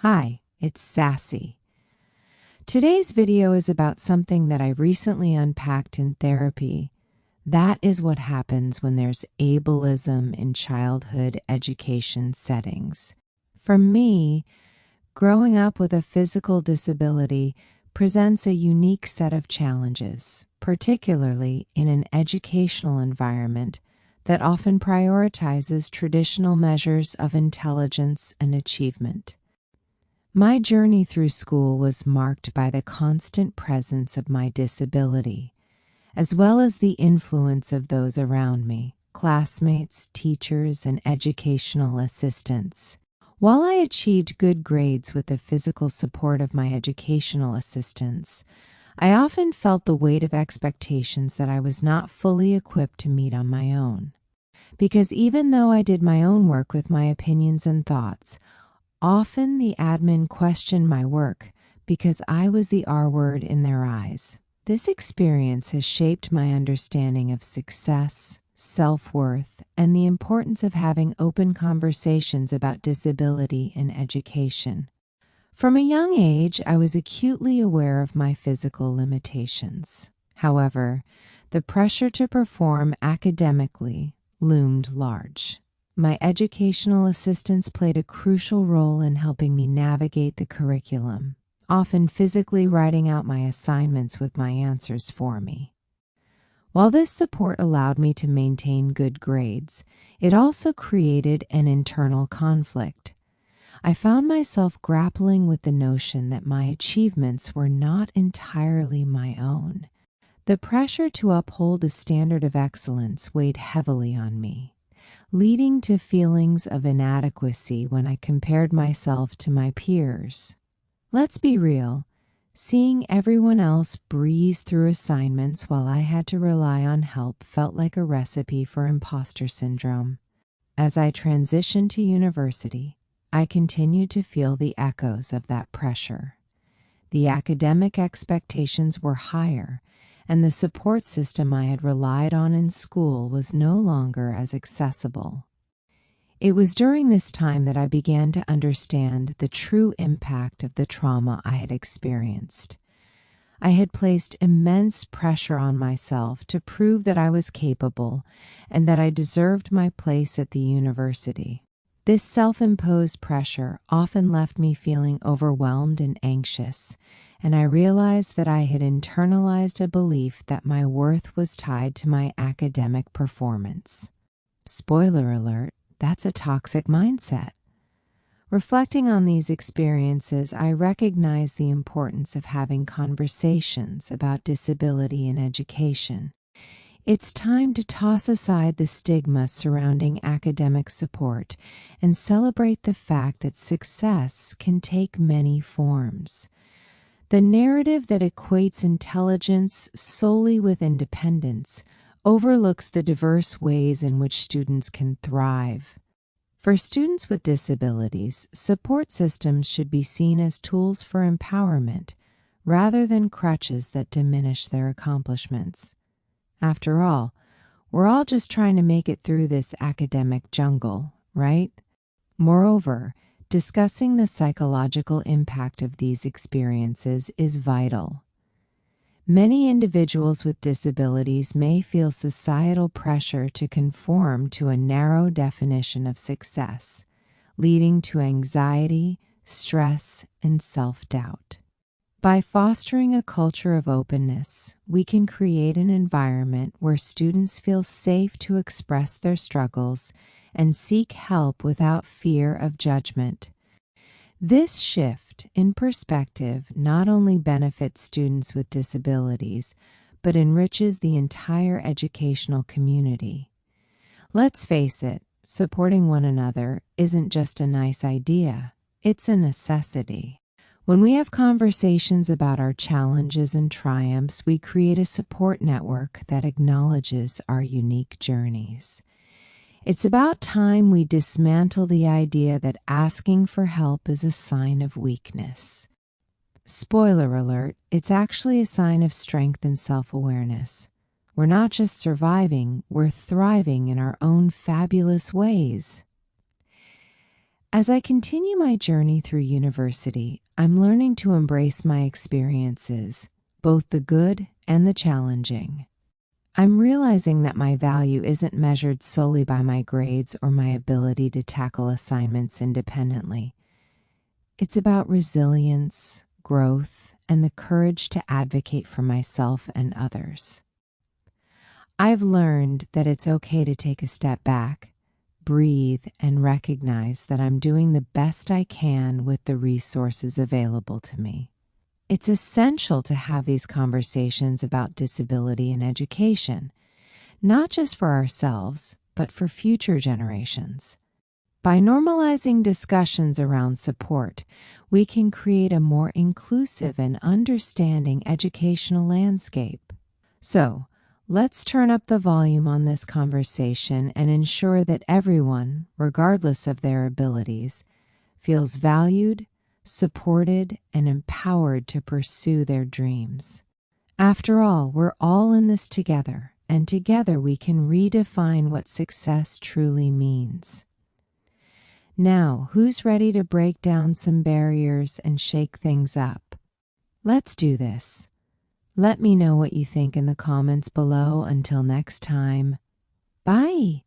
Hi, it's Sassy. Today's video is about something that I recently unpacked in therapy. That is what happens when there's ableism in childhood education settings. For me, growing up with a physical disability presents a unique set of challenges, particularly in an educational environment that often prioritizes traditional measures of intelligence and achievement. My journey through school was marked by the constant presence of my disability, as well as the influence of those around me, classmates, teachers, and educational assistants. While I achieved good grades with the physical support of my educational assistants, I often felt the weight of expectations that I was not fully equipped to meet on my own. Because even though I did my own work with my opinions and thoughts, often the admin questioned my work because I was the R word in their eyes. This experience has shaped my understanding of success, self-worth, and the importance of having open conversations about disability in education. From a young age, I was acutely aware of my physical limitations. However, the pressure to perform academically loomed large. My educational assistants played a crucial role in helping me navigate the curriculum, often physically writing out my assignments with my answers for me. While this support allowed me to maintain good grades, it also created an internal conflict. I found myself grappling with the notion that my achievements were not entirely my own. The pressure to uphold a standard of excellence weighed heavily on me, leading to feelings of inadequacy when I compared myself to my peers. Let's be real, seeing everyone else breeze through assignments while I had to rely on help felt like a recipe for imposter syndrome. As I transitioned to university, I continued to feel the echoes of that pressure. The academic expectations were higher, and the support system I had relied on in school was no longer as accessible. It was during this time that I began to understand the true impact of the trauma I had experienced. I had placed immense pressure on myself to prove that I was capable and that I deserved my place at the university. This self-imposed pressure often left me feeling overwhelmed and anxious, and I realized that I had internalized a belief that my worth was tied to my academic performance. Spoiler alert, that's a toxic mindset. Reflecting on these experiences, I recognize the importance of having conversations about disability in education. It's time to toss aside the stigma surrounding academic support and celebrate the fact that success can take many forms. The narrative that equates intelligence solely with independence overlooks the diverse ways in which students can thrive. For students with disabilities, support systems should be seen as tools for empowerment rather than crutches that diminish their accomplishments. After all, we're all just trying to make it through this academic jungle, right? Moreover, discussing the psychological impact of these experiences is vital. Many individuals with disabilities may feel societal pressure to conform to a narrow definition of success, leading to anxiety, stress, and self-doubt. By fostering a culture of openness, we can create an environment where students feel safe to express their struggles and seek help without fear of judgment. This shift in perspective not only benefits students with disabilities, but enriches the entire educational community. Let's face it, supporting one another isn't just a nice idea, it's a necessity. When we have conversations about our challenges and triumphs, we create a support network that acknowledges our unique journeys. It's about time we dismantle the idea that asking for help is a sign of weakness. Spoiler alert, it's actually a sign of strength and self-awareness. We're not just surviving, we're thriving in our own fabulous ways. As I continue my journey through university, I'm learning to embrace my experiences, both the good and the challenging. I'm realizing that my value isn't measured solely by my grades or my ability to tackle assignments independently. It's about resilience, growth, and the courage to advocate for myself and others. I've learned that it's okay to take a step back, breathe, and recognize that I'm doing the best I can with the resources available to me. It's essential to have these conversations about disability in education, not just for ourselves, but for future generations. By normalizing discussions around support, we can create a more inclusive and understanding educational landscape. So, let's turn up the volume on this conversation and ensure that everyone, regardless of their abilities, feels valued, supported, and empowered to pursue their dreams. After all, we're all in this together, and together we can redefine what success truly means. Now, who's ready to break down some barriers and shake things up? Let's do this. Let me know what you think in the comments below. Until next time, bye.